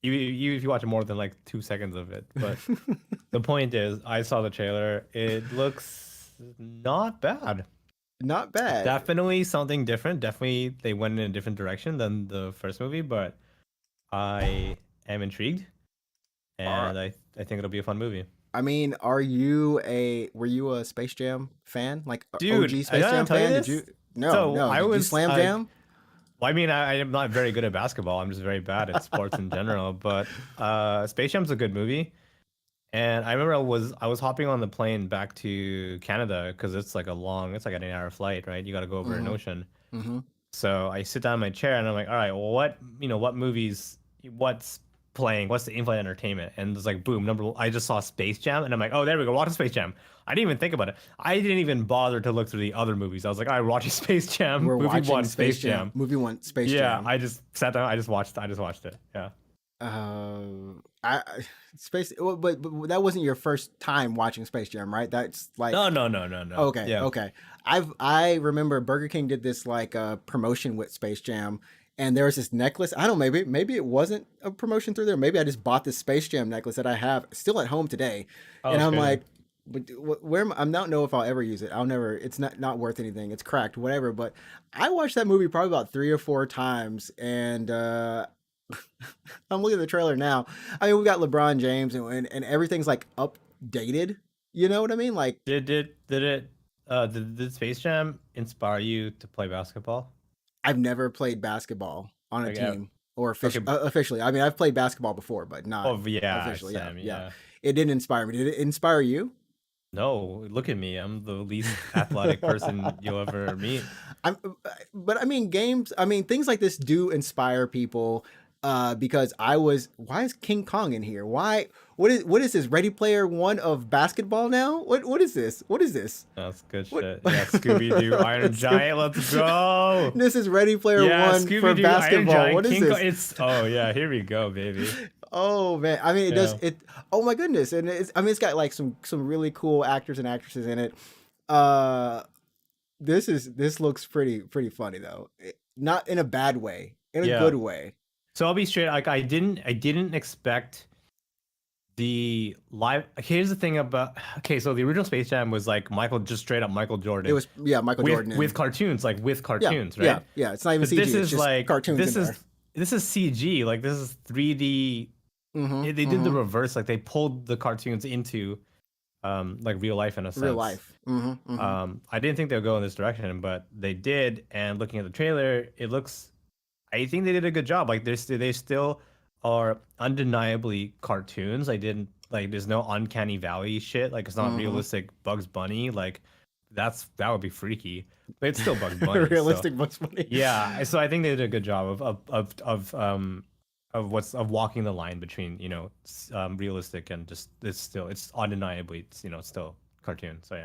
you if you watch more than like 2 seconds of it. But the point is, I saw the trailer. It looks not bad. Not bad. Definitely something different. Definitely they went in a different direction than the first movie, but I am intrigued, and I think it'll be a fun movie. I mean, were you a Space Jam fan? Like a Dude, OG I Space gotta Jam tell you fan? Did this. you? No, So no. I Did you was Slam Jam? well, I mean, I am not very good at basketball. I'm just very bad at sports in general. But Space Jam's a good movie. And I remember I was hopping on the plane back to Canada because it's like it's like an 8-hour flight, right? You got to go over an Mm-hmm. ocean. Mm-hmm. So I sit down in my chair and I'm like, all right, well, what movies, what's playing, what's the in-flight entertainment? And it's like, boom, number one, I just saw Space Jam, and I'm like, oh, there we go, watch Space Jam. I didn't even think about it. I didn't even bother to look through the other movies. I was like, all right, watching Space Jam, We're movie watching one, Space Jam. Movie one, Space Yeah, Jam. I just sat down, I just watched it. Yeah. Space, but that wasn't your first time watching Space Jam, right? That's like No. okay, Yeah. okay. I remember Burger King did this like promotion with Space Jam, and there was this necklace. I don't know, maybe it wasn't a promotion through there. Maybe I just bought this Space Jam necklace that I have still at home today, Oh, and it's I'm crazy. like, but where am I? I don't know if I'll ever use it. I'll never. It's not worth anything. It's cracked, whatever. But I watched that movie probably about 3 or 4 times, and I'm looking at the trailer now. I mean, we got LeBron James, and everything's like updated. You know what I mean? Like Did Space Jam inspire you to play basketball? I've never played basketball on a Like, team or okay. officially. I mean, I've played basketball before, but not Oh yeah, officially. Yeah, Sam, yeah. yeah. It didn't inspire me. Did it inspire you? No, look at me. I'm the least athletic person you'll ever meet. I'm, but I mean, games. I mean, things like this do inspire people. Because why is King Kong in here? Why? What is this? Ready Player One of basketball now? What is this? What is this? That's good What? shit. Yeah, Scooby Doo, Iron Giant, let's go. This is Ready Player Yeah, One for Scooby Doo, Iron basketball. Giant, What is King this? Kong. It's yeah, here we go, baby. Oh man, I mean, it does Yeah. it. Oh my goodness, and it's got like some really cool actors and actresses in it. Uh, this looks pretty funny though. Not in a bad way, in a Yeah. good way. So I'll be straight. Like I didn't expect the live. Here's the thing about. Okay, so the original Space Jam was like just straight up Michael Jordan. It was Michael Jordan and- with cartoons, like with cartoons, right? Yeah. It's not even But CG. this It's is just like cartoons. this is CG. Like this is 3D. Mm-hmm, They did the reverse. Like they pulled the cartoons into like real life in a sense. real life. Mm-hmm, I didn't think they would go in this direction, but they did. And looking at the trailer, it looks. I think they did a good job. Like they still are undeniably cartoons. I didn't like. There's no uncanny valley shit. Like it's not realistic Bugs Bunny. Like that would be freaky. But it's still Bugs Bunny. realistic so. Bugs Bunny. Yeah. So I think they did a good job of walking the line between realistic and just it's undeniably still cartoon. So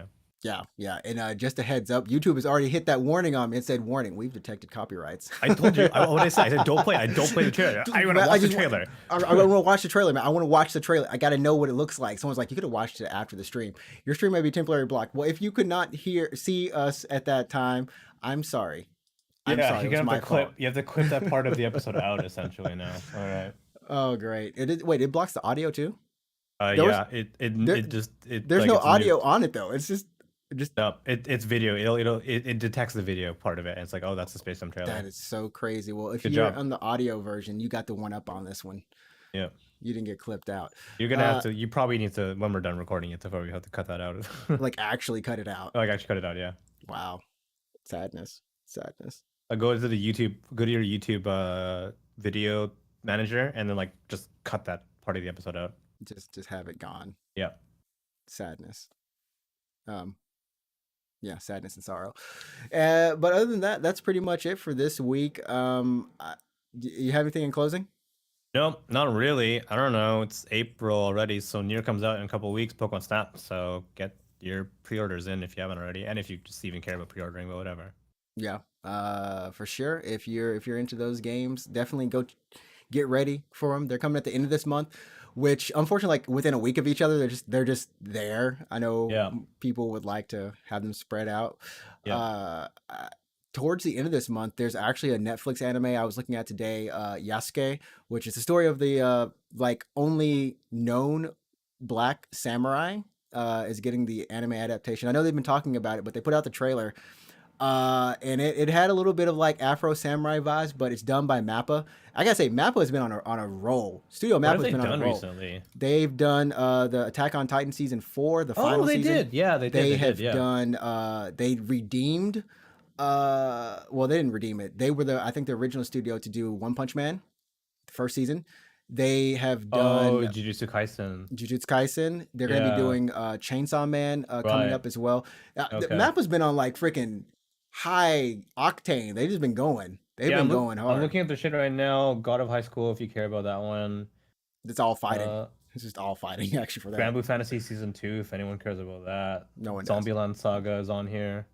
yeah. Yeah. And just a heads up, YouTube has already hit that warning on me. It said, "Warning: we've detected copyrights." I told you. What I said. I said don't play. I don't play the trailer. I want to watch the trailer. I want to watch the trailer, man. I want to watch the trailer. I got to know what it looks like. Someone's like, "You could have watched it after the stream. Your stream may be temporarily blocked." Well, if you could not see us at that time, I'm sorry. I'm sorry. It was my fault. You have to clip that part of the episode out essentially now. All right. Oh, great! It blocks the audio too. Yeah. There's no audio on it though. It's just. No, it's video. It detects the video part of it, and it's like, oh, that's the Space Jam trailer. That is so crazy. Well, if Good you're job. on the audio version, you got the one up on this one. Yeah. You didn't get clipped out. You're gonna have to. You probably need to when we're done recording it. Probably have to cut that out. Like actually cut it out. Like actually cut it out. Yeah. Wow. Sadness. Go to the YouTube. Go to your YouTube video manager, and then like just cut that part of the episode out. Just have it gone. Yeah. Sadness. Yeah, sadness and sorrow. But other than that, that's pretty much it for this week. You have anything in closing? Nope, not really. I don't know. It's April already, so Nier comes out in a couple weeks. Pokemon Snap, so get your pre-orders in if you haven't already, and if you just even care about pre-ordering, but whatever. Yeah, for sure. If you're into those games, definitely go get ready for them. They're coming at the end of this month, which unfortunately, like within a week of each other, they're just there. I know Yeah, people would like to have them spread out. yeah. Towards the end of this month, there's actually a Netflix anime I was looking at today, Yasuke, which is the story of the like only known black samurai. Is getting the anime adaptation. I know they've been talking about it, but they put out the trailer, and it had a little bit of like Afro Samurai vibes, but it's done by Mappa. I gotta say, Mappa has been on a roll. Studio What have Mappa's they been on a done roll. recently? They've done the Attack on Titan season 4, the Oh, final they season. did. Yeah, they did. They They did. have Yeah. done. They redeemed. Well, they didn't redeem it. They were I think the original studio to do One Punch Man, the first season. They have Oh, done Jujutsu Kaisen. Jujutsu Kaisen. They're going to be Yeah. doing Chainsaw Man coming Right. up as well. Okay. Mappa's been on like freaking high octane. They've just been going. They've Yeah, been going I'm hard. looking at the shit right now. God of High School, if you care about that one. It's all fighting. Uh, It's just all fighting actually for that. Granblue Fantasy Season 2, if anyone cares about that. No one does. Zombieland Saga is on here.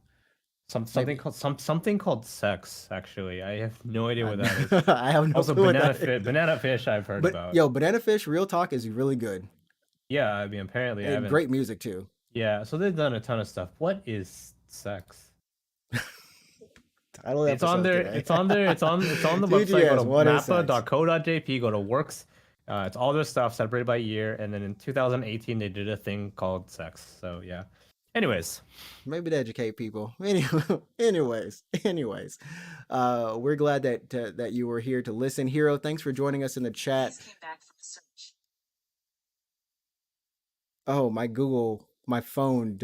Something Maybe. called something called Sex. Actually, I have no idea what that is. I have no Also, clue what that is. Banana Fish, I've heard But about. yo, Banana Fish, real talk is really good. Yeah, I mean, apparently I And haven't. great music too. Yeah, so they've done a ton of stuff. What is Sex? Title of the It's on episode there. today. It's on the website. Go TGS, to what is sex? mappa.co.jp. Go to works. It's all their stuff separated by year. And then in 2018 they did a thing called Sex. So yeah. Anyways, Maybe to educate people. Anyways, we're glad that you were here to listen. Hero, thanks for joining us in the chat. Oh, my phone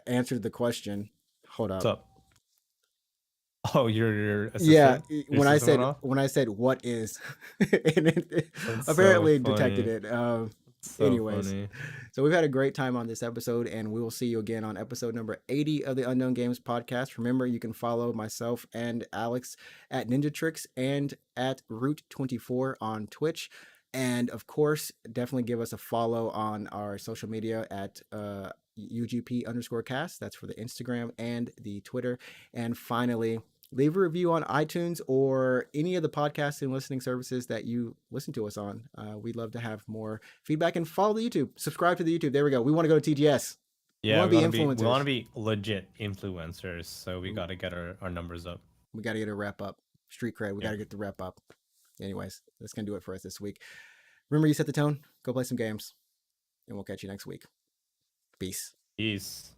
answered the question. Hold what's up. up? Oh, your Yeah, assistant. Your assistant went off? when I said what is, and it That's apparently so detected funny. it. So Anyways, funny. so we've had a great time on this episode, and we will see you again on episode number 80 of the Unknown Games podcast. Remember, you can follow myself and Alex at Ninja Tricks and at Root24 on Twitch. And of course, definitely give us a follow on our social media at UGP_cast. That's for the Instagram and the Twitter. And finally, leave a review on iTunes or any of the podcasting listening services that you listen to us on. We'd love to have more feedback, and follow the YouTube. Subscribe to the YouTube. There we go. We want to go to TGS. Yeah, we want to be influencers. we want to be legit influencers, so we got to get our numbers up. We got to get a rep up. Street cred. We got to get the rep up. Anyways, that's going to do it for us this week. Remember, you set the tone. Go play some games, and we'll catch you next week. Peace. Peace.